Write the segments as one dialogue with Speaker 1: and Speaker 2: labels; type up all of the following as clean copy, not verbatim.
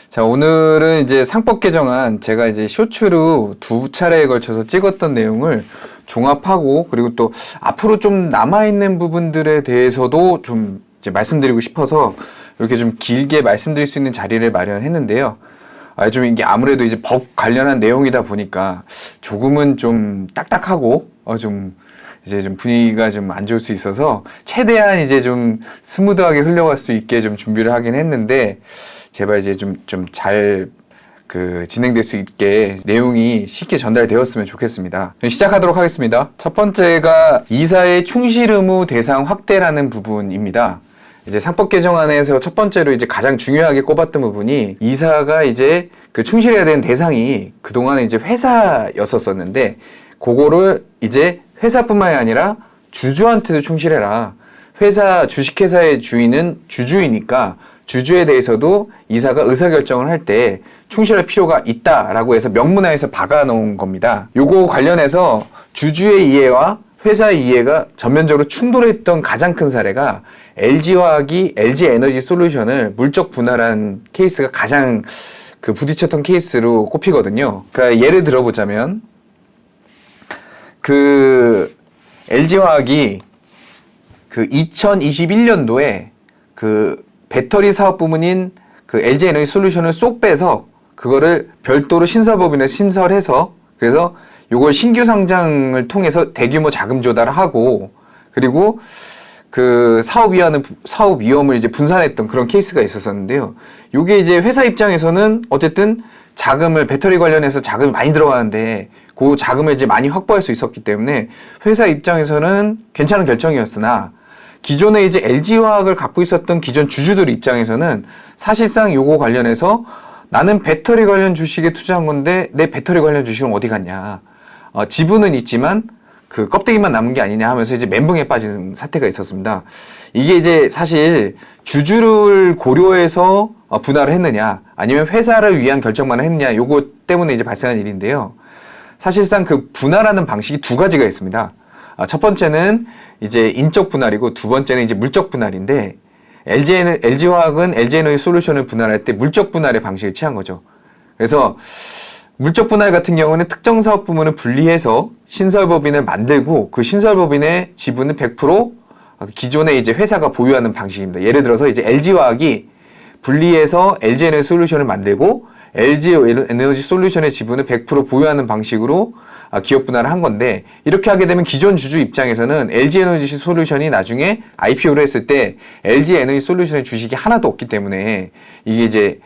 Speaker 1: 자, 오늘은 이제 상법 개정안 제가 이제 쇼츠로 2차례에 걸쳐서 찍었던 내용을 종합하고 그리고 또 앞으로 좀 남아있는 부분들에 대해서도 좀 이제 말씀드리고 싶어서 이렇게 좀 길게 말씀드릴 수 있는 자리를 마련했는데요. 좀 이게 아무래도 이제 법 관련한 내용이다 보니까 조금은 좀 딱딱하고 좀 이제 좀 분위기가 좀 안 좋을 수 있어서 최대한 이제 좀 스무드하게 흘러갈 수 있게 좀 준비를 하긴 했는데 제발 이제 좀 잘 진행될 수 있게 내용이 쉽게 전달되었으면 좋겠습니다. 시작하도록 하겠습니다. 첫 번째가 이사의 충실 의무 대상 확대라는 부분입니다. 이제 상법 개정안에서 첫 번째로 이제 가장 중요하게 꼽았던 부분이 이사가 이제 충실해야 되는 대상이 그동안에 이제 회사였었는데 그거를 이제 회사뿐만이 아니라 주주한테도 충실해라. 주식회사의 주인은 주주이니까 주주에 대해서도 이사가 의사결정을 할 때 충실할 필요가 있다라고 해서 명문화해서 박아놓은 겁니다. 요거 관련해서 주주의 이해와 회사의 이해가 전면적으로 충돌했던 가장 큰 사례가 LG화학이 LG에너지솔루션을 물적 분할한 케이스가 가장 부딪혔던 케이스로 꼽히거든요. 그러니까 예를 들어보자면 LG화학이 2021년도에 배터리 사업 부문인 LG에너지솔루션을 쏙 빼서 그거를 별도로 신설법인에 신설해서 그래서 요걸 신규 상장을 통해서 대규모 자금 조달을 하고 그리고 사업 위험을 이제 분산했던 그런 케이스가 있었었는데요. 요게 이제 회사 입장에서는 어쨌든 배터리 관련해서 자금이 많이 들어가는데 그 자금을 이제 많이 확보할 수 있었기 때문에 회사 입장에서는 괜찮은 결정이었으나 기존에 이제 LG화학을 갖고 있었던 기존 주주들 입장에서는 사실상 요거 관련해서 나는 배터리 관련 주식에 투자한 건데 내 배터리 관련 주식은 어디 갔냐. 지분은 있지만 껍데기만 남은 게 아니냐 하면서 이제 멘붕에 빠진 사태가 있었습니다. 이게 이제 사실 주주를 고려해서 분할을 했느냐 아니면 회사를 위한 결정만 했느냐 요거 때문에 이제 발생한 일인데요. 사실상 분할하는 방식이 두 가지가 있습니다. 첫 번째는 이제 인적 분할이고 두 번째는 이제 물적 분할인데 LG화학은 LG에너지솔루션을 분할할 때 물적 분할의 방식을 취한 거죠. 그래서 물적 분할 같은 경우는 특정 사업 부문을 분리해서 신설법인을 만들고 그 신설법인의 지분은 100% 기존에 이제 회사가 보유하는 방식입니다. 예를 들어서 이제 LG화학이 분리해서 LG에너지솔루션을 만들고 LG에너지솔루션의 지분을 100% 보유하는 방식으로 기업 분할을 한 건데 이렇게 하게 되면 기존 주주 입장에서는 LG에너지솔루션이 나중에 IPO를 했을 때 LG에너지솔루션의 주식이 하나도 없기 때문에 이게 이제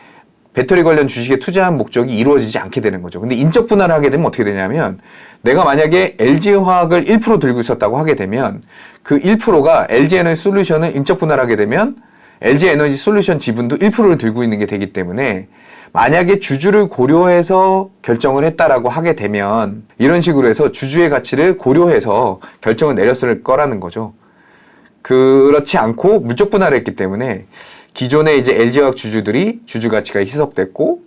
Speaker 1: 배터리 관련 주식에 투자한 목적이 이루어지지 않게 되는 거죠. 근데 인적 분할을 하게 되면 어떻게 되냐면 내가 만약에 LG화학을 1% 들고 있었다고 하게 되면 그 1%가 LG에너지솔루션을 인적 분할하게 되면 LG에너지솔루션 지분도 1%를 들고 있는 게 되기 때문에 만약에 주주를 고려해서 결정을 했다라고 하게 되면 이런 식으로 해서 주주의 가치를 고려해서 결정을 내렸을 거라는 거죠. 그렇지 않고 물적 분할을 했기 때문에 기존에 이제 LG화학 주주들이 주주 가치가 희석됐고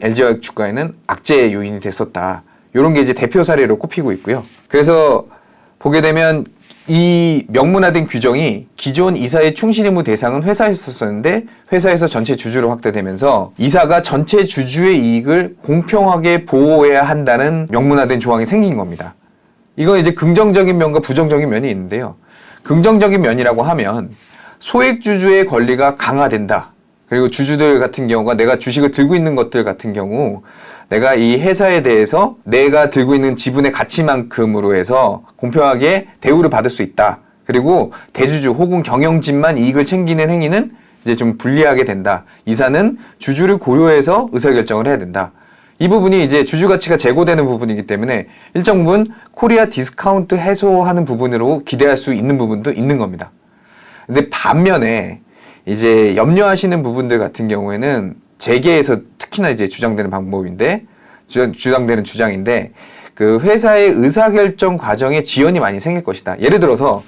Speaker 1: LG화학 주가에는 악재의 요인이 됐었다. 이런 게 이제 대표 사례로 꼽히고 있고요. 그래서 보게 되면 이 명문화된 규정이 기존 이사의 충실 의무 대상은 회사였었는데 회사에서 전체 주주로 확대되면서 이사가 전체 주주의 이익을 공평하게 보호해야 한다는 명문화된 조항이 생긴 겁니다. 이건 이제 긍정적인 면과 부정적인 면이 있는데요. 긍정적인 면이라고 하면 소액주주의 권리가 강화된다. 그리고 주주들 같은 경우가 내가 주식을 들고 있는 것들 같은 경우 내가 이 회사에 대해서 내가 들고 있는 지분의 가치만큼으로 해서 공평하게 대우를 받을 수 있다. 그리고 대주주 혹은 경영진만 이익을 챙기는 행위는 이제 좀 불리하게 된다. 이사는 주주를 고려해서 의사결정을 해야 된다. 이 부분이 이제 주주 가치가 제고되는 부분이기 때문에 일정 부분 코리아 디스카운트 해소하는 부분으로 기대할 수 있는 부분도 있는 겁니다. 근데 반면에 이제 염려하시는 부분들 같은 경우에는 재계에서 특히나 이제 주장되는 주장인데 회사의 의사결정 과정에 지연이 많이 생길 것이다. 예를 들어서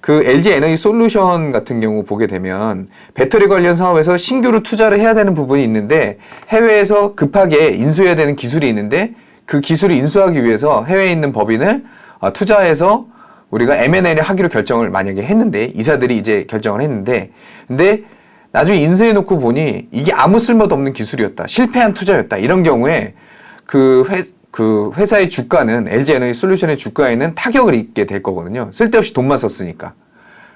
Speaker 1: LG에너지솔루션 같은 경우 보게 되면 배터리 관련 사업에서 신규로 투자를 해야 되는 부분이 있는데 해외에서 급하게 인수해야 되는 기술이 있는데 그 기술을 인수하기 위해서 해외에 있는 법인을 투자해서 우리가 M&A를 하기로 결정을 만약에 했는데 이사들이 이제 결정을 했는데 근데 나중에 인수해놓고 보니 이게 아무 쓸모도 없는 기술이었다, 실패한 투자였다, 이런 경우에 그 회사의 주가는, LG에너지솔루션의 주가에는 타격을 입게 될 거거든요. 쓸데없이 돈만 썼으니까.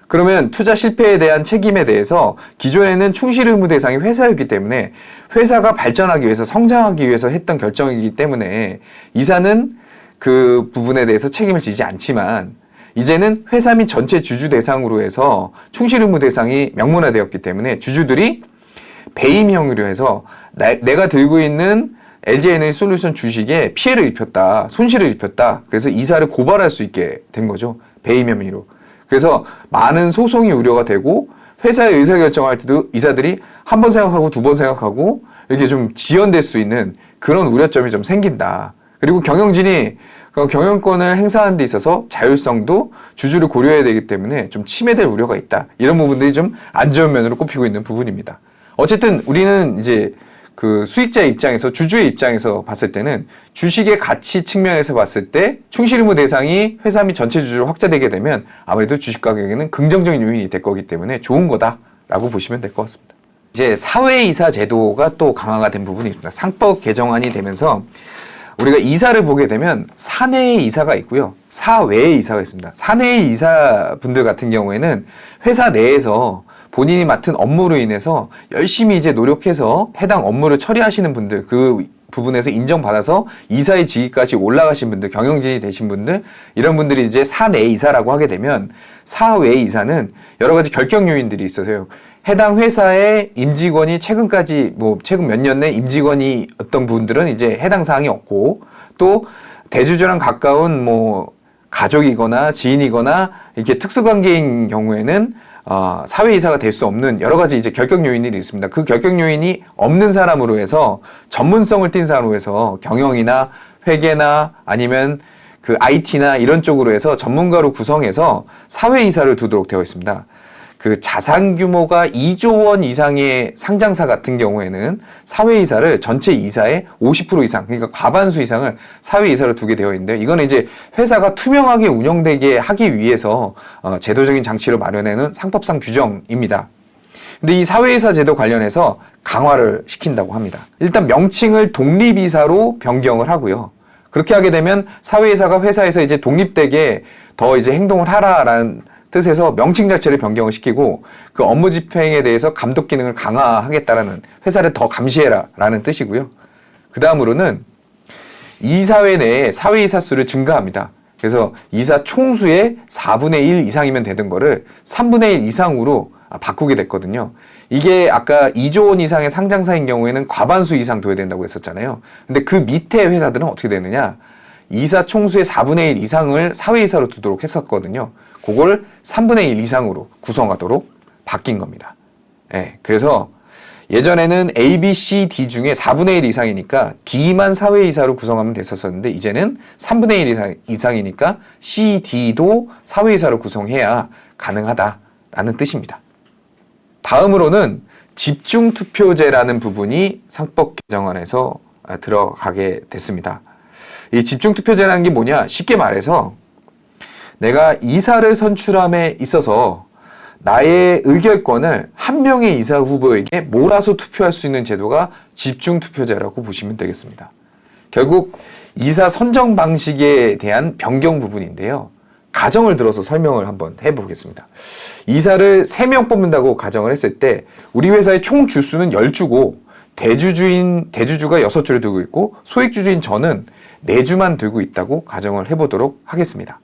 Speaker 1: 그러면 투자 실패에 대한 책임에 대해서 기존에는 충실 의무 대상이 회사였기 때문에 회사가 발전하기 위해서, 성장하기 위해서 했던 결정이기 때문에 이사는 그 부분에 대해서 책임을 지지 않지만, 이제는 회사 및 전체 주주 대상으로 해서 충실 의무 대상이 명문화되었기 때문에 주주들이 배임 형의로 해서 내가 들고 있는 LG에너지솔루션 주식에 피해를 입혔다, 손실을 입혔다, 그래서 이사를 고발할 수 있게 된 거죠. 배임 혐의로. 그래서 많은 소송이 우려가 되고, 회사의 의사결정할 때도 이사들이 한 번 생각하고 두 번 생각하고 이렇게 좀 지연될 수 있는 그런 우려점이 좀 생긴다. 그리고 경영진이 경영권을 행사하는 데 있어서 자율성도 주주를 고려해야 되기 때문에 좀 침해될 우려가 있다. 이런 부분들이 좀 안 좋은 면으로 꼽히고 있는 부분입니다. 어쨌든 우리는 이제 그 수익자 입장에서, 주주의 입장에서 봤을 때는 주식의 가치 측면에서 봤을 때 충실 의무 대상이 회사 및 전체 주주로 확대되게 되면 아무래도 주식 가격에는 긍정적인 요인이 될 거기 때문에 좋은 거다라고 보시면 될 것 같습니다. 이제 사회이사 제도가 또 강화가 된 부분이 있습니다. 상법 개정안이 되면서 우리가 이사를 보게 되면 사내의 이사가 있고요, 사외의 이사가 있습니다. 사내의 이사분들 같은 경우에는 회사 내에서 본인이 맡은 업무로 인해서 열심히 이제 노력해서 해당 업무를 처리하시는 분들, 그 부분에서 인정받아서 이사의 직위까지 올라가신 분들, 경영진이 되신 분들, 이런 분들이 이제 사내 이사라고 하게 되면, 사외 이사는 여러 가지 결격 요인들이 있어서요. 해당 회사의 임직원이 최근까지 최근 몇 년 내 임직원이 어떤 분들은 이제 해당 사항이 없고, 또 대주주랑 가까운 가족이거나 지인이거나 이렇게 특수관계인 경우에는 사회이사가 될 수 없는 여러 가지 이제 결격 요인들이 있습니다. 그 결격 요인이 없는 사람으로 해서, 전문성을 띈 사람으로 해서 경영이나 회계나 아니면 그 IT나 이런 쪽으로 해서 전문가로 구성해서 사회이사를 두도록 되어 있습니다. 그 자산 규모가 2조 원 이상의 상장사 같은 경우에는 사회이사를 전체 이사의 50% 이상, 그러니까 과반수 이상을 사회이사로 두게 되어 있는데, 이거는 이제 회사가 투명하게 운영되게 하기 위해서 제도적인 장치를 마련해놓은 상법상 규정입니다. 근데 이 사회이사 제도 관련해서 강화를 시킨다고 합니다. 일단 명칭을 독립이사로 변경을 하고요. 그렇게 하게 되면 사회이사가 회사에서 이제 독립되게 더 이제 행동을 하라라는 뜻에서 명칭 자체를 변경을 시키고, 그 업무 집행에 대해서 감독 기능을 강화하겠다라는, 회사를 더 감시해라라는 뜻이고요. 그 다음으로는 이사회 내에 사회이사 수를 증가합니다. 그래서 이사 총수의 4분의 1 이상이면 되던 거를 3분의 1 이상으로 바꾸게 됐거든요. 이게 아까 2조 원 이상의 상장사인 경우에는 과반수 이상 둬야 된다고 했었잖아요. 근데 그 밑에 회사들은 어떻게 되느냐, 이사 총수의 4분의 1 이상을 사회이사로 두도록 했었거든요. 그걸 3분의 1 이상으로 구성하도록 바뀐 겁니다. 예, 그래서 예전에는 A, B, C, D 중에 4분의 1 이상이니까 D만 사회이사로 구성하면 됐었는데, 이제는 3분의 1 이상이니까 C, D도 사회이사로 구성해야 가능하다라는 뜻입니다. 다음으로는 집중투표제라는 부분이 상법 개정안에서 들어가게 됐습니다. 이 집중투표제라는 게 뭐냐, 쉽게 말해서 내가 이사를 선출함에 있어서 나의 의결권을 한 명의 이사 후보에게 몰아서 투표할 수 있는 제도가 집중투표제라고 보시면 되겠습니다. 결국 이사 선정 방식에 대한 변경 부분인데요. 가정을 들어서 설명을 한번 해보겠습니다. 이사를 3명 뽑는다고 가정을 했을 때, 우리 회사의 총 주수는 10주고 대주주가 6주를 두고 있고 소액주주인 저는 4주만 들고 있다고 가정을 해보도록 하겠습니다.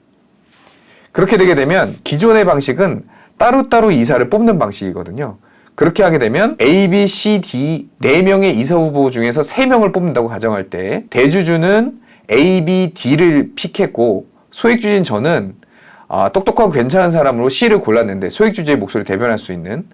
Speaker 1: 그렇게 되게 되면 기존의 방식은 따로따로 이사를 뽑는 방식이거든요. 그렇게 하게 되면 A, B, C, D 4명의 이사 후보 중에서 3명을 뽑는다고 가정할 때, 대주주는 A, B, D를 픽했고 소액주주인 저는 똑똑하고 괜찮은 사람으로 C를 골랐는데, 소액주주의 목소리를 대변할 수 있는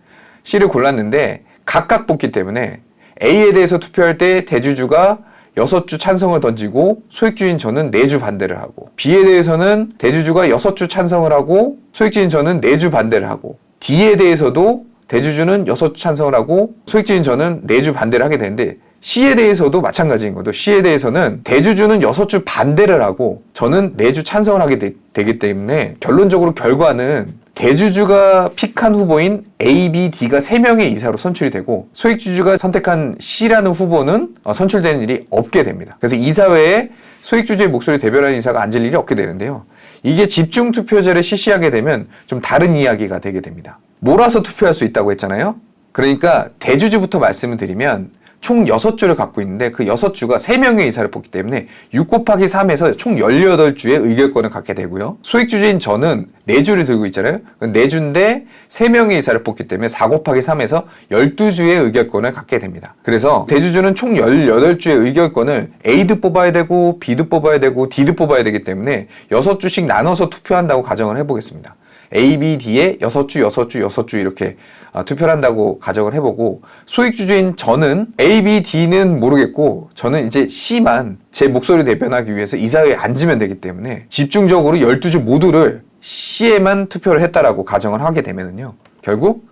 Speaker 1: C를 골랐는데 각각 뽑기 때문에 A에 대해서 투표할 때 대주주가 6주 찬성을 던지고 소액주인 저는 4주 반대를 하고, B에 대해서는 대주주가 6주 찬성을 하고 소액주인 저는 4주 반대를 하고, D에 대해서도 대주주는 6주 찬성을 하고 소액주인 저는 4주 반대를 하게 되는데, C에 대해서도 마찬가지인 거죠. C에 대해서는 대주주는 6주 반대를 하고 저는 4주 찬성을 하게 되기 때문에 결론적으로 결과는 대주주가 픽한 후보인 A, B, D가 3명의 이사로 선출이 되고 소액주주가 선택한 C라는 후보는 선출되는 일이 없게 됩니다. 그래서 이사회에 소액주주의 목소리를 대변하는 이사가 앉을 일이 없게 되는데요. 이게 집중투표제를 실시하게 되면 좀 다른 이야기가 되게 됩니다. 몰아서 투표할 수 있다고 했잖아요. 그러니까 대주주부터 말씀을 드리면 총 6주를 갖고 있는데 그 6주가 3명의 이사를 뽑기 때문에 6 곱하기 3에서 총 18주의 의결권을 갖게 되고요. 소액주주인 저는 4주를 들고 있잖아요. 4주인데 3명의 이사를 뽑기 때문에 4 곱하기 3에서 12주의 의결권을 갖게 됩니다. 그래서 대주주는 총 18주의 의결권을 A도 뽑아야 되고 B도 뽑아야 되고 D도 뽑아야 되기 때문에 6주씩 나눠서 투표한다고 가정을 해보겠습니다. A, B, D에 6주, 6주, 6주 이렇게 투표를 한다고 가정을 해보고 소액주주인 저는 A, B, D는 모르겠고 저는 이제 C만 제 목소리를 대변하기 위해서 이사회에 앉으면 되기 때문에 집중적으로 12주 모두를 C에만 투표를 했다라고 가정을 하게 되면은요. 결국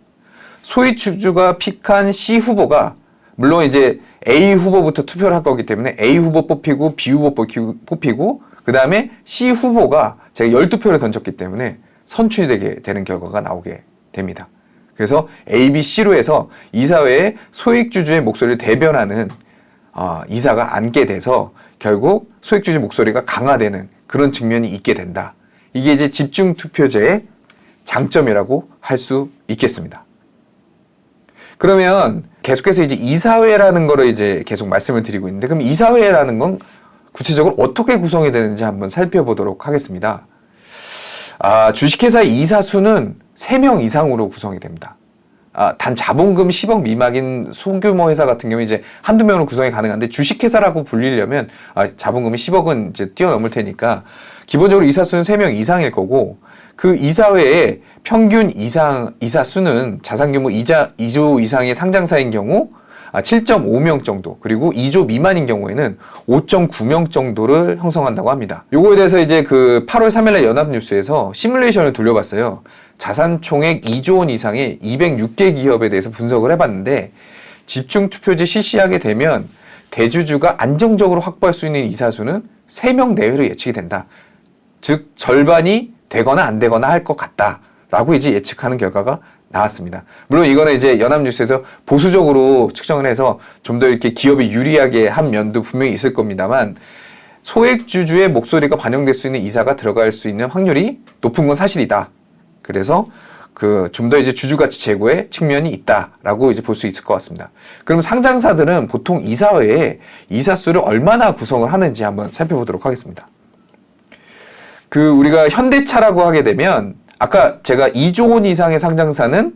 Speaker 1: 소액주주가 픽한 C 후보가 물론 이제 A 후보부터 투표를 할 거기 때문에 A 후보 뽑히고 B 후보 뽑히고 그 다음에 C 후보가 제가 12표를 던졌기 때문에 선출이 되는 결과가 나오게 됩니다. 그래서 A, B, C로 해서 이사회에 소액주주의 목소리를 대변하는 이사가 앉게 돼서 결국 소액주주 목소리가 강화되는 그런 측면이 있게 된다. 이게 이제 집중투표제의 장점이라고 할 수 있겠습니다. 그러면 계속해서 이제 이사회라는 거를 이제 계속 말씀을 드리고 있는데 그럼 이사회라는 건 구체적으로 어떻게 구성이 되는지 한번 살펴보도록 하겠습니다. 주식회사의 이사 수는 3명 이상으로 구성이 됩니다. 단 자본금 10억 미만인 소규모 회사 같은 경우에 이제 한두 명으로 구성이 가능한데 주식회사라고 불리려면 자본금이 10억은 이제 뛰어넘을 테니까 기본적으로 이사 수는 3명 이상일 거고 그 이사회의 평균 이사 수는 자산규모 2조 이상의 상장사인 경우 7.5명 정도 그리고 2조 미만인 경우에는 5.9명 정도를 형성한다고 합니다. 요거에 대해서 이제 그 8월 3일날 연합뉴스에서 시뮬레이션을 돌려봤어요. 자산 총액 2조 원 이상의 206개 기업에 대해서 분석을 해봤는데 집중투표제 실시하게 되면 대주주가 안정적으로 확보할 수 있는 이사수는 3명 내외로 예측이 된다. 즉 절반이 되거나 안 되거나 할 것 같다라고 이제 예측하는 결과가 나왔습니다. 물론 이거는 이제 연합뉴스에서 보수적으로 측정을 해서 좀 더 이렇게 기업이 유리하게 한 면도 분명히 있을 겁니다만 소액주주의 목소리가 반영될 수 있는 이사가 들어갈 수 있는 확률이 높은 건 사실이다. 그래서 좀 더 이제 주주가치 제고의 측면이 있다라고 이제 볼 수 있을 것 같습니다. 그럼 상장사들은 보통 이사회에 이사수를 얼마나 구성을 하는지 한번 살펴보도록 하겠습니다. 우리가 현대차라고 하게 되면 아까 제가 2조 원 이상의 상장사는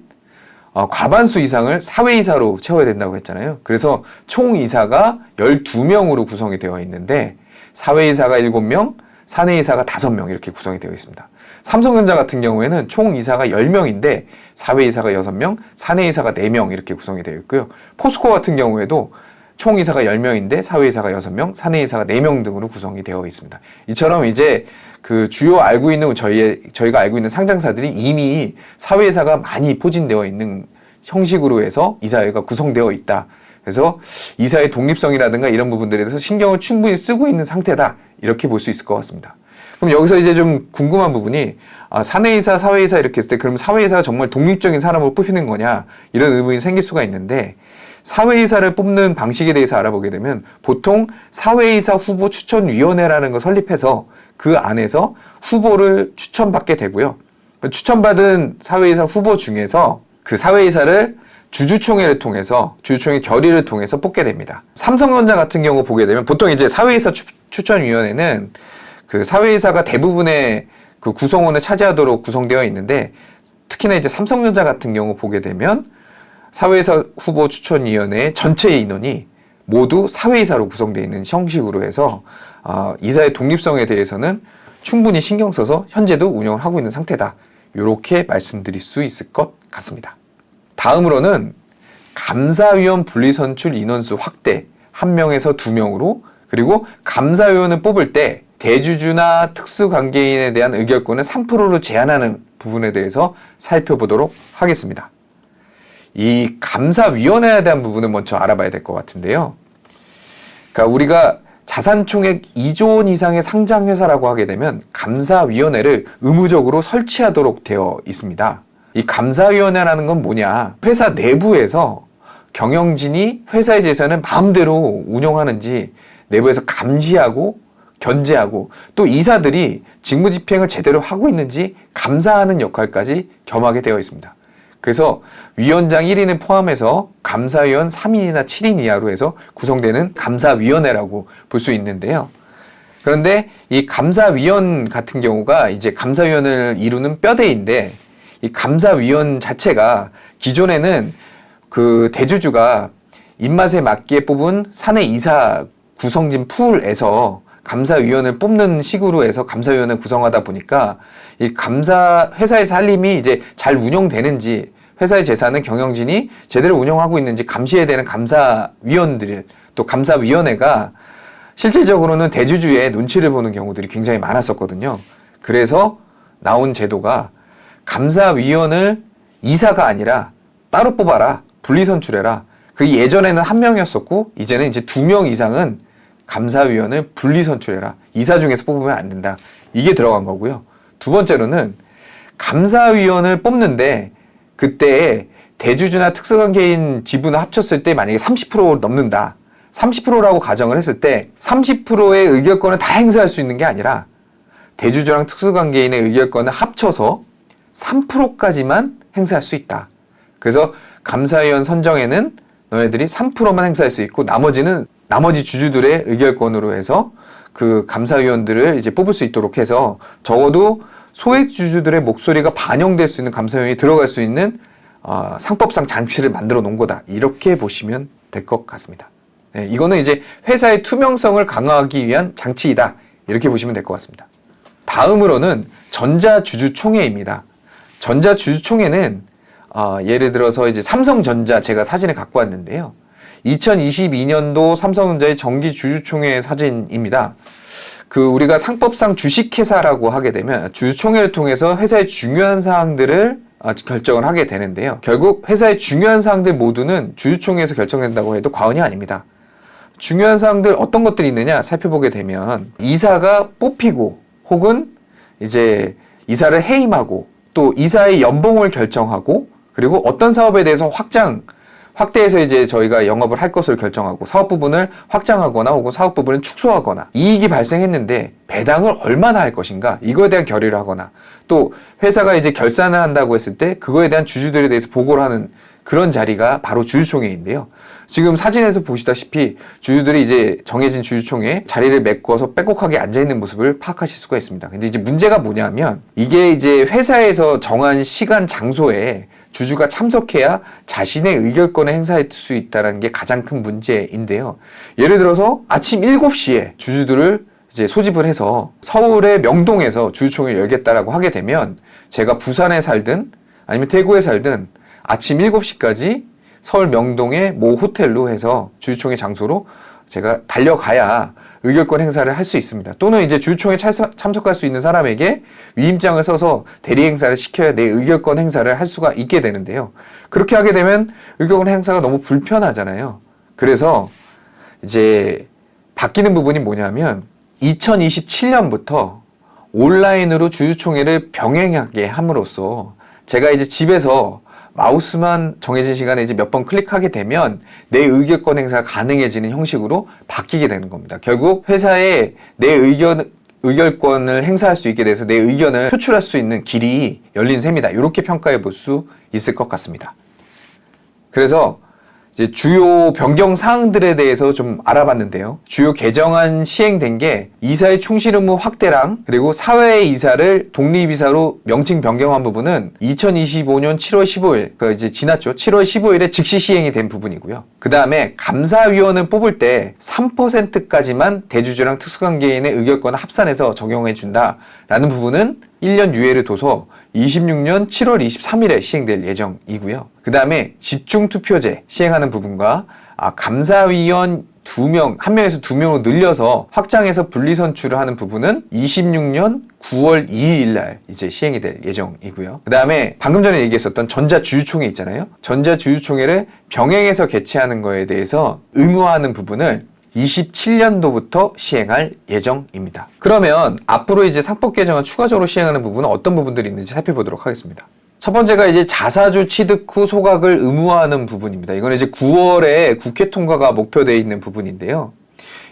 Speaker 1: 과반수 이상을 사회이사로 채워야 된다고 했잖아요. 그래서 총 이사가 12명으로 구성이 되어 있는데 사회이사가 7명, 사내이사가 5명 이렇게 구성이 되어 있습니다. 삼성전자 같은 경우에는 총 이사가 10명인데 사회이사가 6명, 사내이사가 4명 이렇게 구성이 되어 있고요. 포스코 같은 경우에도 총 이사가 10명인데 사회이사가 6명, 사내이사가 4명 등으로 구성이 되어 있습니다. 이처럼 이제 주요 알고 있는 저희가 알고 있는 상장사들이 이미 사회이사가 많이 포진되어 있는 형식으로 해서 이사회가 구성되어 있다. 그래서 이사의 독립성이라든가 이런 부분들에 대해서 신경을 충분히 쓰고 있는 상태다. 이렇게 볼 수 있을 것 같습니다. 그럼 여기서 이제 좀 궁금한 부분이 사내이사, 사회이사 이렇게 했을 때 그럼 사회이사가 정말 독립적인 사람으로 뽑히는 거냐 이런 의문이 생길 수가 있는데 사회이사를 뽑는 방식에 대해서 알아보게 되면 보통 사회이사 후보 추천위원회라는 걸 설립해서 그 안에서 후보를 추천받게 되고요. 추천받은 사회이사 후보 중에서 그 사회이사를 주주총회를 통해서 주주총회 결의를 통해서 뽑게 됩니다. 삼성전자 같은 경우 보게 되면 보통 이제 사회이사 추천위원회는 그 사회이사가 대부분의 그 구성원을 차지하도록 구성되어 있는데 특히나 이제 삼성전자 같은 경우 보게 되면 사회이사 후보 추천위원회 전체 인원이 모두 사회이사로 구성되어 있는 형식으로 해서 이사의 독립성에 대해서는 충분히 신경 써서 현재도 운영을 하고 있는 상태다. 이렇게 말씀드릴 수 있을 것 같습니다. 다음으로는 감사위원 분리선출 인원수 확대 1명에서 2명으로 그리고 감사위원을 뽑을 때 대주주나 특수관계인에 대한 의결권을 3%로 제한하는 부분에 대해서 살펴보도록 하겠습니다. 이 감사위원회에 대한 부분은 먼저 알아봐야 될 것 같은데요. 그러니까 우리가 자산총액 2조 원 이상의 상장회사라고 하게 되면 감사위원회를 의무적으로 설치하도록 되어 있습니다. 이 감사위원회라는 건 뭐냐? 회사 내부에서 경영진이 회사의 재산을 마음대로 운영하는지 내부에서 감시하고 견제하고 또 이사들이 직무집행을 제대로 하고 있는지 감사하는 역할까지 겸하게 되어 있습니다. 그래서 위원장 1인을 포함해서 감사위원 3인이나 7인 이하로 해서 구성되는 감사위원회라고 볼 수 있는데요. 그런데 이 감사위원 같은 경우가 이제 감사위원을 이루는 뼈대인데 이 감사위원 자체가 기존에는 그 대주주가 입맛에 맞게 뽑은 사내 이사 구성진 풀에서 감사위원을 뽑는 식으로 해서 감사위원을 구성하다 보니까 이 회사의 살림이 이제 잘 운영되는지 회사의 재산은 경영진이 제대로 운영하고 있는지 감시해야 되는 감사위원들 또 감사위원회가 실질적으로는 대주주의 눈치를 보는 경우들이 굉장히 많았었거든요. 그래서 나온 제도가 감사위원을 이사가 아니라 따로 뽑아라, 분리선출해라. 그 예전에는 한 명이었었고 이제는 이제 2명 이상은 감사위원을 분리선출해라. 이사 중에서 뽑으면 안 된다. 이게 들어간 거고요. 두 번째로는 감사위원을 뽑는데 그때 대주주나 특수관계인 지분을 합쳤을 때 만약에 30% 넘는다. 30%라고 가정을 했을 때 30%의 의결권을 다 행사할 수 있는 게 아니라 대주주랑 특수관계인의 의결권을 합쳐서 3%까지만 행사할 수 있다. 그래서 감사위원 선정에는 너네들이 3%만 행사할 수 있고 나머지 주주들의 의결권으로 해서 그 감사위원들을 이제 뽑을 수 있도록 해서 적어도 소액 주주들의 목소리가 반영될 수 있는 감사위원이 들어갈 수 있는 상법상 장치를 만들어 놓은 거다. 이렇게 보시면 될 것 같습니다. 네, 이거는 이제 회사의 투명성을 강화하기 위한 장치이다. 이렇게 보시면 될 것 같습니다. 다음으로는 전자주주총회입니다. 전자주주총회는 예를 들어서 이제 삼성전자 제가 사진을 갖고 왔는데요. 2022년도 삼성전자의 정기주주총회 사진입니다. 우리가 상법상 주식회사라고 하게 되면 주주총회를 통해서 회사의 중요한 사항들을 결정을 하게 되는데요. 결국 회사의 중요한 사항들 모두는 주주총회에서 결정된다고 해도 과언이 아닙니다. 중요한 사항들 어떤 것들이 있느냐 살펴보게 되면 이사가 뽑히고 혹은 이제 이사를 해임하고 또 이사의 연봉을 결정하고 그리고 어떤 사업에 대해서 확대해서 이제 저희가 영업을 할 것을 결정하고 사업 부분을 확장하거나 혹은 사업 부분을 축소하거나 이익이 발생했는데 배당을 얼마나 할 것인가 이거에 대한 결의를 하거나 또 회사가 이제 결산을 한다고 했을 때 그거에 대한 주주들에 대해서 보고를 하는 그런 자리가 바로 주주총회인데요. 지금 사진에서 보시다시피 주주들이 이제 정해진 주주총회에 자리를 메꿔서 빼곡하게 앉아있는 모습을 파악하실 수가 있습니다. 근데 이제 문제가 뭐냐면 이게 이제 회사에서 정한 시간, 장소에 주주가 참석해야 자신의 의결권을 행사할 수 있다는 게 가장 큰 문제인데요. 예를 들어서 아침 7시에 주주들을 이제 소집을 해서 서울의 명동에서 주주총회를 열겠다라고 하게 되면 제가 부산에 살든 아니면 대구에 살든 아침 7시까지 서울 명동의 모 호텔로 해서 주주총회 장소로 제가 달려가야 의결권 행사를 할 수 있습니다. 또는 이제 주주총회 참석할 수 있는 사람에게 위임장을 써서 대리 행사를 시켜야 내 의결권 행사를 할 수가 있게 되는데요. 그렇게 하게 되면 의결권 행사가 너무 불편하잖아요. 그래서 이제 바뀌는 부분이 뭐냐면 2027년부터 온라인으로 주주총회를 병행하게 함으로써 제가 이제 집에서 마우스만 정해진 시간에 이제 몇 번 클릭하게 되면 내 의결권 행사가 가능해지는 형식으로 바뀌게 되는 겁니다. 결국 회사에 내 의결권을 행사할 수 있게 돼서 내 의견을 표출할 수 있는 길이 열린 셈이다. 이렇게 평가해 볼 수 있을 것 같습니다. 그래서 이제 주요 변경 사항들에 대해서 좀 알아봤는데요. 주요 개정안 시행된 게 이사의 충실 의무 확대랑 그리고 사회의 이사를 독립이사로 명칭 변경한 부분은 2025년 7월 15일, 그러니까 이제 지났죠. 7월 15일에 즉시 시행이 된 부분이고요. 그 다음에 감사위원을 뽑을 때 3%까지만 대주주랑 특수관계인의 의결권을 합산해서 적용해 준다라는 부분은 1년 유예를 둬서 26년 7월 23일에 시행될 예정이고요. 그 다음에 집중투표제 시행하는 부분과 감사위원 2명, 1명에서 2명으로 늘려서 확장해서 분리선출을 하는 부분은 26년 9월 2일 날 이제 시행이 될 예정이고요. 그 다음에 방금 전에 얘기했었던 전자주주총회 있잖아요. 전자주주총회를 병행해서 개최하는 거에 대해서 의무화하는 부분을 27년도부터 시행할 예정입니다. 그러면 앞으로 이제 상법 개정안 추가적으로 시행하는 부분은 어떤 부분들이 있는지 살펴보도록 하겠습니다. 첫 번째가 이제 자사주 취득 후 소각을 의무화하는 부분입니다. 이거는 이제 9월에 국회 통과가 목표되어 있는 부분인데요.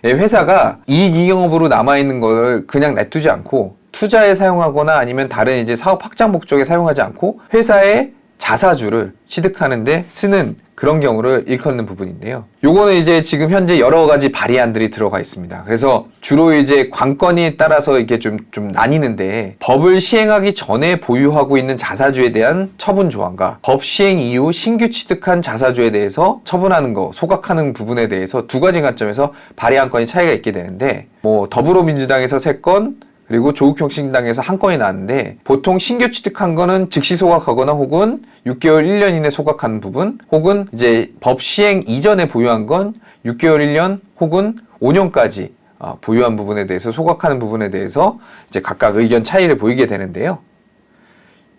Speaker 1: 회사가 이익 이용업으로 남아있는 걸 그냥 냅두지 않고 투자에 사용하거나 아니면 다른 이제 사업 확장 목적에 사용하지 않고 회사의 자사주를 취득하는데 쓰는 그런 경우를 일컫는 부분인데요. 요거는 이제 지금 현재 여러 가지 발의안들이 들어가 있습니다. 그래서 주로 이제 관건에 따라서 이게 좀 나뉘는데, 법을 시행하기 전에 보유하고 있는 자사주에 대한 처분 조항과 법 시행 이후 신규 취득한 자사주에 대해서 처분하는 거, 소각하는 부분에 대해서 두 가지 관점에서 발의안건이 차이가 있게 되는데, 뭐 더불어민주당에서 3건, 그리고 조국혁신당에서 한 건이 나왔는데, 보통 신규 취득한 거는 즉시 소각하거나 혹은 6개월 1년 이내 소각하는 부분, 혹은 이제 법 시행 이전에 보유한 건 6개월 1년 혹은 5년까지 보유한 부분에 대해서 소각하는 부분에 대해서 이제 각각 의견 차이를 보이게 되는데요.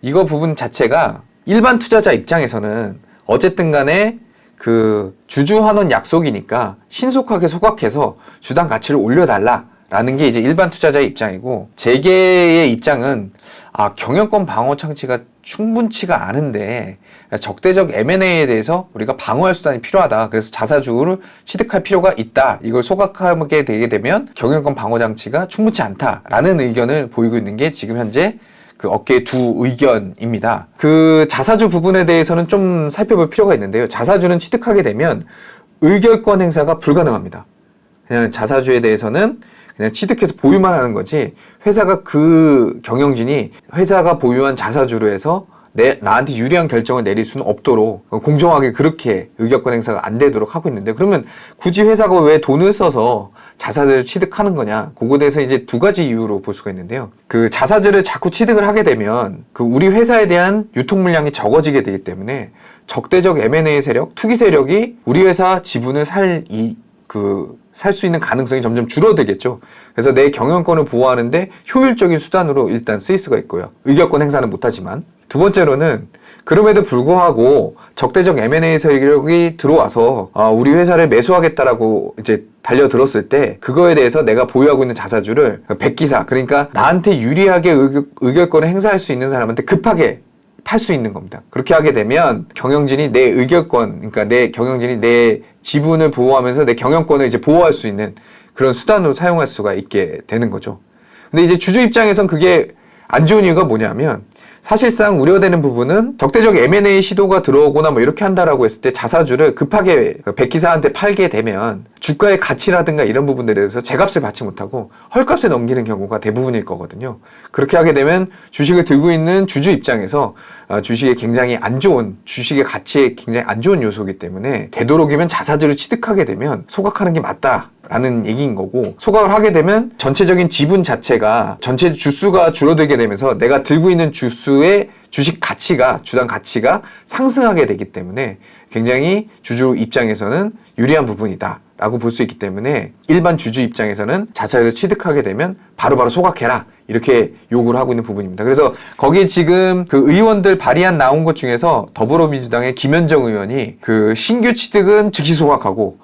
Speaker 1: 이거 부분 자체가 일반 투자자 입장에서는 어쨌든 간에 그 주주환원 약속이니까 신속하게 소각해서 주당 가치를 올려달라 라는 게 이제 일반 투자자의 입장이고, 재계의 입장은 경영권 방어 장치가 충분치가 않은데 적대적 M&A에 대해서 우리가 방어할 수단이 필요하다. 그래서 자사주를 취득할 필요가 있다. 이걸 소각하게 되게 되면 경영권 방어 장치가 충분치 않다라는 의견을 보이고 있는 게 지금 현재 그 업계의 두 의견입니다. 그 자사주 부분에 대해서는 좀 살펴볼 필요가 있는데요. 자사주는 취득하게 되면 의결권 행사가 불가능합니다. 그냥 자사주에 대해서는 그냥 취득해서 보유만 하는 거지, 회사가 그 경영진이 회사가 보유한 자사주로 해서 나한테 유리한 결정을 내릴 수는 없도록 공정하게 그렇게 의결권 행사가 안 되도록 하고 있는데, 그러면 굳이 회사가 왜 돈을 써서 자사주를 취득하는 거냐? 그거에 대해서 이제 두 가지 이유로 볼 수가 있는데요. 그 자사주를 자꾸 취득을 하게 되면 그 우리 회사에 대한 유통 물량이 적어지게 되기 때문에 적대적 M&A 세력, 투기 세력이 우리 회사 지분을 살 수 있는 가능성이 점점 줄어들겠죠. 그래서 내 경영권을 보호하는데 효율적인 수단으로 일단 쓰일 수가 있고요. 의결권 행사는 못하지만. 두 번째로는 그럼에도 불구하고 적대적 M&A 세력이 들어와서 우리 회사를 매수하겠다라고 이제 달려들었을 때, 그거에 대해서 내가 보유하고 있는 자사주를 백기사, 그러니까 나한테 유리하게 의결권을 행사할 수 있는 사람한테 급하게 팔 수 있는 겁니다. 그렇게 하게 되면 경영진이 내 의결권, 그러니까 내 경영진이 내 지분을 보호하면서 내 경영권을 이제 보호할 수 있는 그런 수단으로 사용할 수가 있게 되는 거죠. 근데 이제 주주 입장에선 그게 안 좋은 이유가 뭐냐면, 사실상 우려되는 부분은 적대적 M&A 시도가 들어오거나 뭐 이렇게 한다라고 했을 때 자사주를 급하게 백기사한테 팔게 되면 주가의 가치라든가 이런 부분들에 대해서 제값을 받지 못하고 헐값에 넘기는 경우가 대부분일 거거든요. 그렇게 하게 되면 주식을 들고 있는 주주 입장에서 주식에 굉장히 안 좋은, 주식의 가치에 굉장히 안 좋은 요소이기 때문에 되도록이면 자사주를 취득하게 되면 소각하는 게 맞다 라는 얘기인 거고, 소각을 하게 되면 전체적인 지분 자체가, 전체 주수가 줄어들게 되면서 내가 들고 있는 주수의 주식 가치가, 주당 가치가 상승하게 되기 때문에 굉장히 주주 입장에서는 유리한 부분이다 라고 볼 수 있기 때문에, 일반 주주 입장에서는 자사주를 취득하게 되면 바로바로 소각해라 이렇게 요구를 하고 있는 부분입니다. 그래서 거기에 지금 그 의원들 발의안 나온 것 중에서 더불어민주당의 김현정 의원이 그 신규 취득은 즉시 소각하고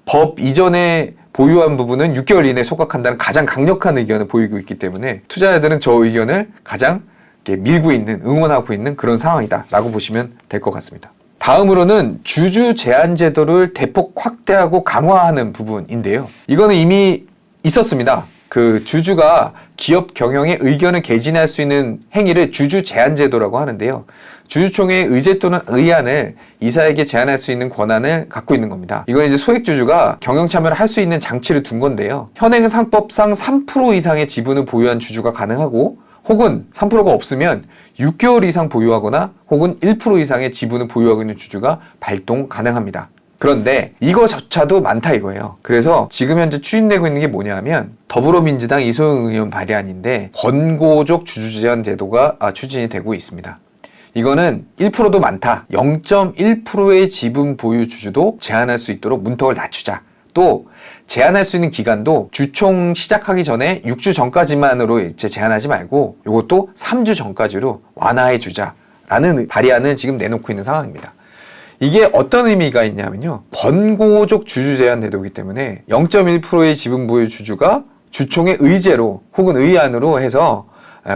Speaker 1: 법 이전에 보유한 부분은 6개월 이내에 소각한다는 가장 강력한 의견을 보이고 있기 때문에 투자자들은 저 의견을 가장 밀고 있는, 응원하고 있는 그런 상황이다 라고 보시면 될 것 같습니다. 다음으로는 주주 제한 제도를 대폭 확대하고 강화하는 부분인데요. 이거는 이미 있었습니다. 그 주주가 기업 경영에 의견을 개진할 수 있는 행위를 주주 제한 제도라고 하는데요. 주주총회의 의제 또는 의안을 이사에게 제안할 수 있는 권한을 갖고 있는 겁니다. 이건 이제 소액주주가 경영 참여를 할 수 있는 장치를 둔 건데요. 현행 상법상 3% 이상의 지분을 보유한 주주가 가능하고, 혹은 3%가 없으면 6개월 이상 보유하거나 혹은 1% 이상의 지분을 보유하고 있는 주주가 발동 가능합니다. 그런데 이거조차도 많다 이거예요. 그래서 지금 현재 추진되고 있는 게 뭐냐면, 더불어민주당 이소영 의원 발의안인데 권고적 주주 제한 제도가 추진이 되고 있습니다. 이거는 1%도 많다. 0.1%의 지분 보유 주주도 제한할 수 있도록 문턱을 낮추자. 또 제한할 수 있는 기간도 주총 시작하기 전에 6주 전까지만으로 이제 제한하지 말고 이것도 3주 전까지로 완화해 주자라는 발의안을 지금 내놓고 있는 상황입니다. 이게 어떤 의미가 있냐면요. 권고적 주주 제한 제도이기 때문에 0.1%의 지분 보유 주주가 주총의 의제로 혹은 의안으로 해서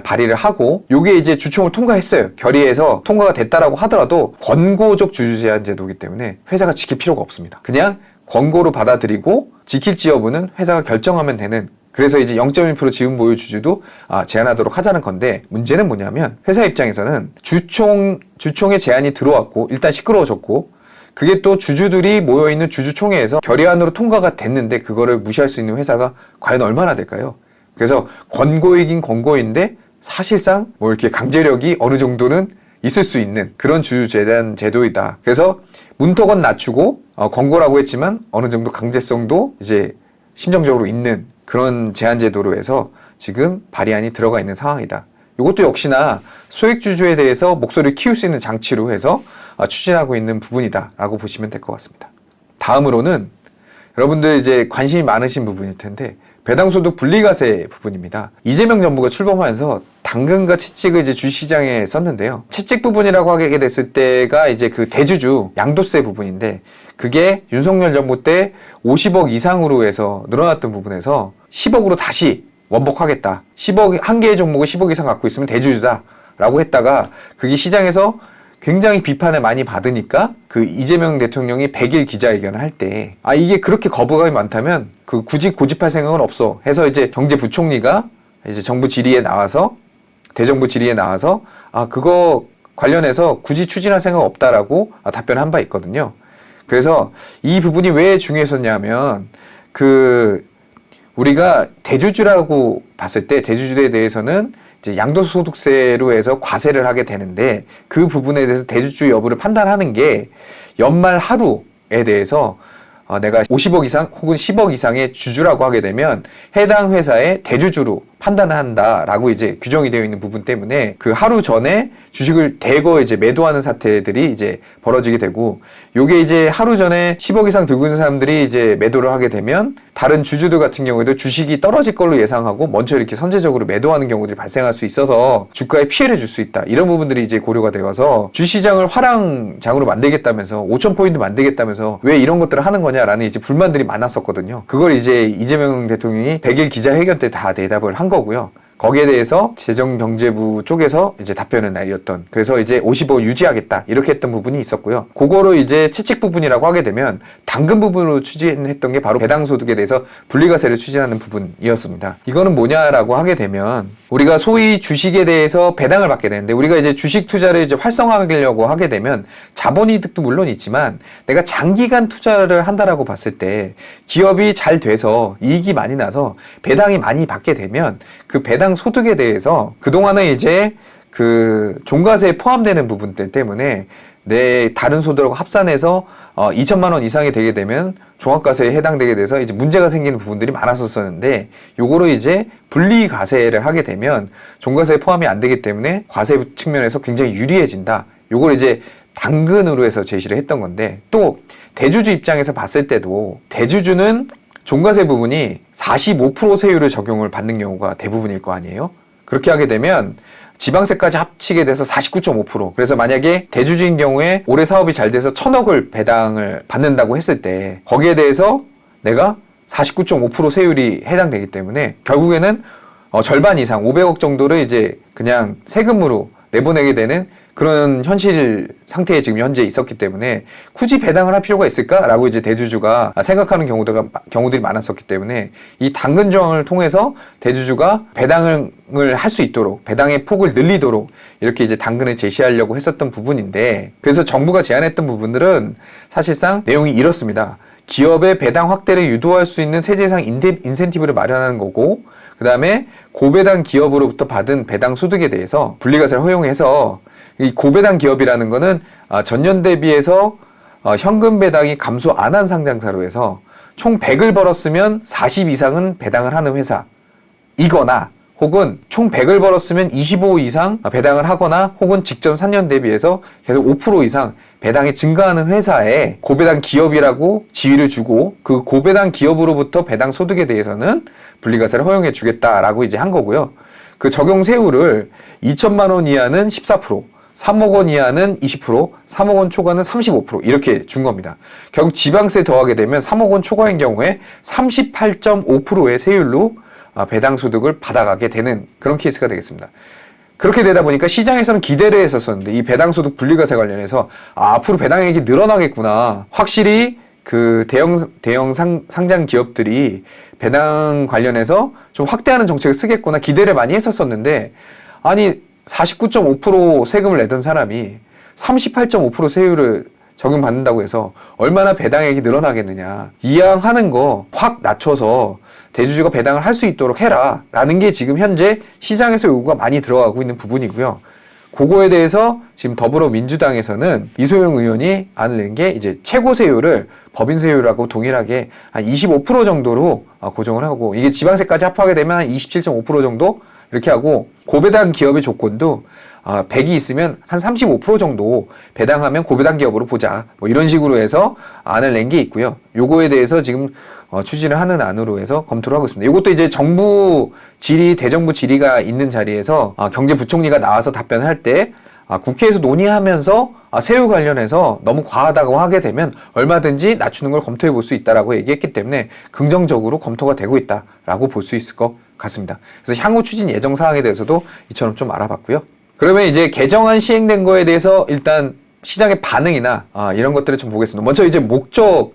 Speaker 1: 발의를 하고 요게 이제 주총을 통과했어요. 결의해서 통과가 됐다라고 하더라도 권고적 주주 제한 제도이기 때문에 회사가 지킬 필요가 없습니다. 그냥 권고로 받아들이고 지킬지 여부는 회사가 결정하면 되는, 그래서 이제 0.1% 지분 보유 주주도 제한하도록 하자는 건데, 문제는 뭐냐면 회사 입장에서는 주총에 제한이 들어왔고 일단 시끄러워졌고, 그게 또 주주들이 모여있는 주주총회에서 결의안으로 통과가 됐는데 그거를 무시할 수 있는 회사가 과연 얼마나 될까요? 그래서 권고이긴 권고인데 사실상 뭐 이렇게 강제력이 어느 정도는 있을 수 있는 그런 주주 제한 제도이다. 그래서 문턱은 낮추고 권고라고 했지만 어느 정도 강제성도 이제 심정적으로 있는 그런 제한 제도로 해서 지금 발의안이 들어가 있는 상황이다. 이것도 역시나 소액주주에 대해서 목소리를 키울 수 있는 장치로 해서 추진하고 있는 부분이다라고 보시면 될 것 같습니다. 다음으로는 여러분들 이제 관심이 많으신 부분일 텐데, 배당소득 분리과세 부분입니다. 이재명 정부가 출범하면서 당근과 채찍을 이제 주시장에 썼는데요. 채찍 부분이라고 하게 됐을 때가 이제 그 대주주 양도세 부분인데, 그게 윤석열 정부 때 50억 이상으로 해서 늘어났던 부분에서 10억으로 다시 원복하겠다. 10억, 한 개의 종목을 10억 이상 갖고 있으면 대주주다 라고 했다가 그게 시장에서 굉장히 비판을 많이 받으니까 그 이재명 대통령이 100일 기자회견을 할 때 이게 그렇게 거부감이 많다면 그 굳이 고집할 생각은 없어 해서 이제 경제부총리가 이제 정부 질의에 나와서 대정부 질의에 나와서 그거 관련해서 굳이 추진할 생각 없다라고 답변한 바 있거든요. 그래서 이 부분이 왜 중요했었냐면 우리가 대주주라고 봤을 때 대주주에 대해서는 이제 양도소득세로 해서 과세를 하게 되는데, 그 부분에 대해서 대주주 여부를 판단하는 게 연말 하루에 대해서 내가 50억 이상 혹은 10억 이상의 주주라고 하게 되면 해당 회사의 대주주로 판단한다라고 이제 규정이 되어 있는 부분 때문에 그 하루 전에 주식을 대거 이제 매도하는 사태들이 이제 벌어지게 되고, 요게 이제 하루 전에 10억 이상 들고 있는 사람들이 이제 매도를 하게 되면 다른 주주들 같은 경우에도 주식이 떨어질 걸로 예상하고 먼저 이렇게 선제적으로 매도하는 경우들이 발생할 수 있어서 주가에 피해를 줄 수 있다. 이런 부분들이 이제 고려가 되어서 주시장을 화랑장으로 만들겠다면서 5,000포인트 만들겠다면서 왜 이런 것들을 하는 거냐라는 이제 불만들이 많았었거든요. 그걸 이제 이재명 대통령이 100일 기자회견 때 다 대답을 한 거고요. 거기에 대해서 재정경제부 쪽에서 이제 답변을 내렸던, 그래서 이제 50억 유지하겠다 이렇게 했던 부분이 있었고요. 그거로 이제 채찍 부분이라고 하게 되면 당근 부분으로 추진했던 게 바로 배당소득에 대해서 분리과세를 추진하는 부분이었습니다. 이거는 뭐냐라고 하게 되면 우리가 소위 주식에 대해서 배당을 받게 되는데, 우리가 이제 주식 투자를 이제 활성화하려고 하게 되면 자본이득도 물론 있지만 내가 장기간 투자를 한다라고 봤을 때 기업이 잘 돼서 이익이 많이 나서 배당이 많이 받게 되면 그 배당 소득에 대해서 그동안은 이제 그 종가세에 포함되는 부분들 때문에 내 다른 소득하고 합산해서 2천만 원 이상이 되게 되면 종합과세에 해당되게 돼서 이제 문제가 생기는 부분들이 많았었는데, 요거로 이제 분리과세를 하게 되면 종가세에 포함이 안 되기 때문에 과세 측면에서 굉장히 유리해진다. 요걸 이제 당근으로 해서 제시를 했던 건데, 또 대주주 입장에서 봤을 때도 대주주는 종가세 부분이 45% 세율을 적용을 받는 경우가 대부분일 거 아니에요? 그렇게 하게 되면 지방세까지 합치게 돼서 49.5%. 그래서 만약에 대주주인 경우에 올해 사업이 잘 돼서 1,000억을 배당을 받는다고 했을 때 거기에 대해서 내가 49.5% 세율이 해당되기 때문에 결국에는 절반 이상 500억 정도를 이제 그냥 세금으로 내보내게 되는 그런 현실 상태에 지금 현재 있었기 때문에 굳이 배당을 할 필요가 있을까라고 이제 대주주가 생각하는 경우들이 많았었기 때문에 이 당근 조항을 통해서 대주주가 배당을 할 수 있도록, 배당의 폭을 늘리도록 이렇게 이제 당근을 제시하려고 했었던 부분인데, 그래서 정부가 제안했던 부분들은 사실상 내용이 이렇습니다. 기업의 배당 확대를 유도할 수 있는 세제상 인센티브를 마련하는 거고, 그 다음에 고배당 기업으로부터 받은 배당 소득에 대해서 분리과세를 허용해서, 이 고배당 기업이라는 거는 전년 대비해서 현금 배당이 감소 안 한 상장사로 해서 총 100을 벌었으면 40 이상은 배당을 하는 회사이거나, 혹은 총 100을 벌었으면 25 이상 배당을 하거나, 혹은 직전 3년 대비해서 계속 5% 이상 배당이 증가하는 회사에 고배당 기업이라고 지위를 주고, 그 고배당 기업으로부터 배당 소득에 대해서는 분리과세를 허용해 주겠다라고 이제 한 거고요. 그 적용 세율을 2천만 원 이하는 14%, 3억 원 이하는 20%, 3억 원 초과는 35% 이렇게 준 겁니다. 결국 지방세 더하게 되면 3억 원 초과인 경우에 38.5%의 세율로 배당 소득을 받아가게 되는 그런 케이스가 되겠습니다. 그렇게 되다 보니까 시장에서는 기대를 했었었는데 이 배당소득 분리과세 관련해서 앞으로 배당액이 늘어나겠구나. 확실히 그 대형 상장 기업들이 배당 관련해서 좀 확대하는 정책을 쓰겠구나 기대를 많이 했었었는데 아니 49.5% 세금을 내던 사람이 38.5% 세율을 적용받는다고 해서 얼마나 배당액이 늘어나겠느냐. 이양하는 거 확 낮춰서 대주주가 배당을 할 수 있도록 해라 라는 게 지금 현재 시장에서 요구가 많이 들어가고 있는 부분이고요. 그거에 대해서 지금 더불어민주당에서는 이소영 의원이 안을 낸 게 이제 최고 세율을 법인 세율하고 동일하게 한 25% 정도로 고정을 하고 이게 지방세까지 합하게 되면 한 27.5% 정도 이렇게 하고 고배당 기업의 조건도 100이 있으면 한 35% 정도 배당하면 고배당 기업으로 보자. 뭐 이런 식으로 해서 안을 낸 게 있고요. 요거에 대해서 지금 추진을 하는 안으로 해서 검토를 하고 있습니다. 이것도 이제 정부 질의, 대정부 질의가 있는 자리에서 경제부총리가 나와서 답변을 할 때 국회에서 논의하면서 세율 관련해서 너무 과하다고 하게 되면 얼마든지 낮추는 걸 검토해 볼 수 있다라고 얘기했기 때문에 긍정적으로 검토가 되고 있다라고 볼 수 있을 것 같습니다. 그래서 향후 추진 예정 사항에 대해서도 이처럼 좀 알아봤고요. 그러면 이제 개정안 시행된 거에 대해서 일단 시장의 반응이나 이런 것들을 좀 보겠습니다. 먼저 이제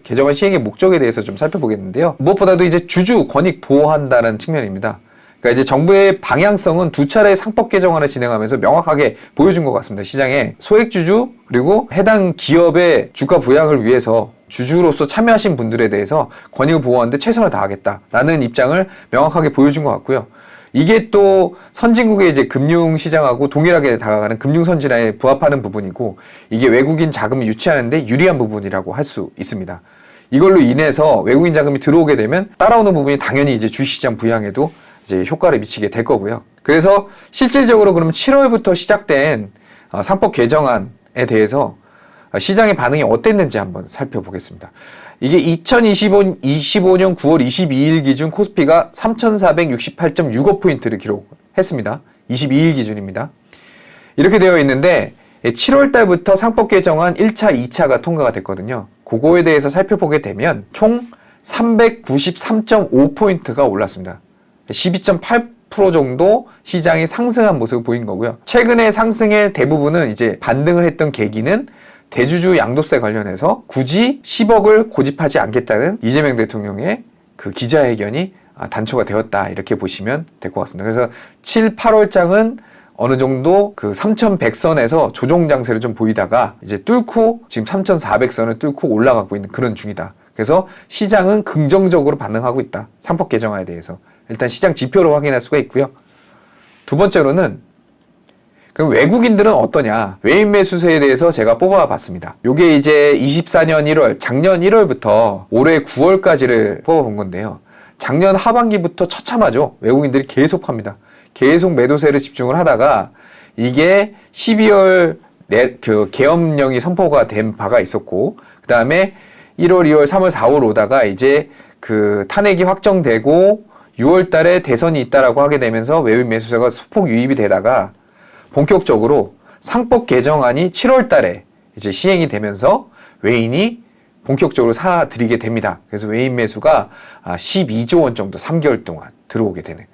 Speaker 1: 개정안 시행의 목적에 대해서 좀 살펴보겠는데요. 무엇보다도 이제 주주 권익 보호한다는 측면입니다. 그러니까 이제 정부의 방향성은 두 차례 상법 개정안을 진행하면서 명확하게 보여준 것 같습니다. 시장에 소액주주 그리고 해당 기업의 주가 부양을 위해서 주주로서 참여하신 분들에 대해서 권익을 보호하는데 최선을 다하겠다라는 입장을 명확하게 보여준 것 같고요. 이게 또 선진국의 이제 금융시장하고 동일하게 다가가는 금융선진화에 부합하는 부분이고 이게 외국인 자금을 유치하는데 유리한 부분이라고 할 수 있습니다. 이걸로 인해서 외국인 자금이 들어오게 되면 따라오는 부분이 당연히 이제 주식시장 부양에도 이제 효과를 미치게 될 거고요. 그래서 실질적으로 그럼 7월부터 시작된 상법 개정안에 대해서 시장의 반응이 어땠는지 한번 살펴보겠습니다. 이게 2025년 9월 22일 기준 코스피가 3,468.65포인트를 기록했습니다. 22일 기준입니다. 이렇게 되어 있는데 7월 달부터 상법 개정안 1차, 2차가 통과가 됐거든요. 그거에 대해서 살펴보게 되면 총 393.5포인트가 올랐습니다. 12.8% 정도 시장이 상승한 모습을 보인 거고요. 최근의 상승의 대부분은 이제 반등을 했던 계기는 대주주 양도세 관련해서 굳이 10억을 고집하지 않겠다는 이재명 대통령의 그 기자회견이 단초가 되었다 이렇게 보시면 될 것 같습니다. 그래서 7, 8월장은 어느 정도 그 3,100선에서 조정 장세를 좀 보이다가 이제 뚫고 지금 3,400선을 뚫고 올라가고 있는 그런 중이다. 그래서 시장은 긍정적으로 반응하고 있다. 상법 개정안에 대해서. 일단 시장 지표로 확인할 수가 있고요. 두 번째로는 그럼 외국인들은 어떠냐? 외인 매수세에 대해서 제가 뽑아봤습니다. 요게 이제 24년 1월, 작년 1월부터 올해 9월까지를 뽑아본 건데요. 작년 하반기부터 처참하죠. 외국인들이 계속 팝니다. 계속 매도세를 집중을 하다가 이게 12월 계엄령이 선포가 된 바가 있었고 그 다음에 1월, 2월, 3월, 4월 오다가 이제 그 탄핵이 확정되고 6월 달에 대선이 있다라고 하게 되면서 외인 매수세가 소폭 유입이 되다가 본격적으로 상법 개정안이 7월 달에 이제 시행이 되면서 외인이 본격적으로 사들이게 됩니다. 그래서 외인 매수가 12조 원 정도 3개월 동안 들어오게 되는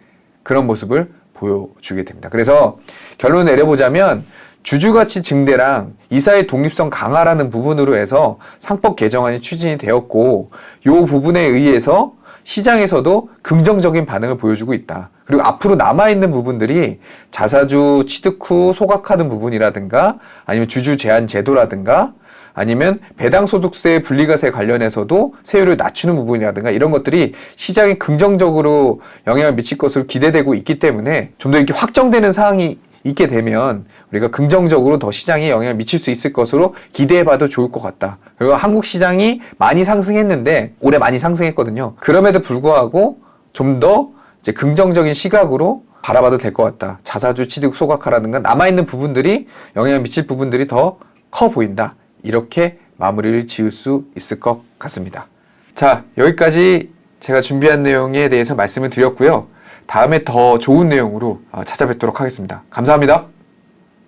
Speaker 1: 그런 모습을 보여주게 됩니다. 그래서 결론을 내려보자면 주주가치 증대랑 이사의 독립성 강화라는 부분으로 해서 상법 개정안이 추진이 되었고 이 부분에 의해서 시장에서도 긍정적인 반응을 보여주고 있다. 그리고 앞으로 남아있는 부분들이 자사주 취득 후 소각하는 부분이라든가 아니면 주주 제한 제도라든가 아니면 배당소득세 분리과세 관련해서도 세율을 낮추는 부분이라든가 이런 것들이 시장에 긍정적으로 영향을 미칠 것으로 기대되고 있기 때문에 좀 더 이렇게 확정되는 사항이 있게 되면 우리가 긍정적으로 더 시장에 영향을 미칠 수 있을 것으로 기대해봐도 좋을 것 같다. 그리고 한국 시장이 많이 상승했는데 올해 많이 상승했거든요. 그럼에도 불구하고 좀 더 이제 긍정적인 시각으로 바라봐도 될 것 같다. 자사주 취득 소각화라든가 남아있는 부분들이 영향을 미칠 부분들이 더 커 보인다. 이렇게 마무리를 지을 수 있을 것 같습니다. 자, 여기까지 제가 준비한 내용에 대해서 말씀을 드렸고요. 다음에 더 좋은 내용으로 찾아뵙도록 하겠습니다. 감사합니다.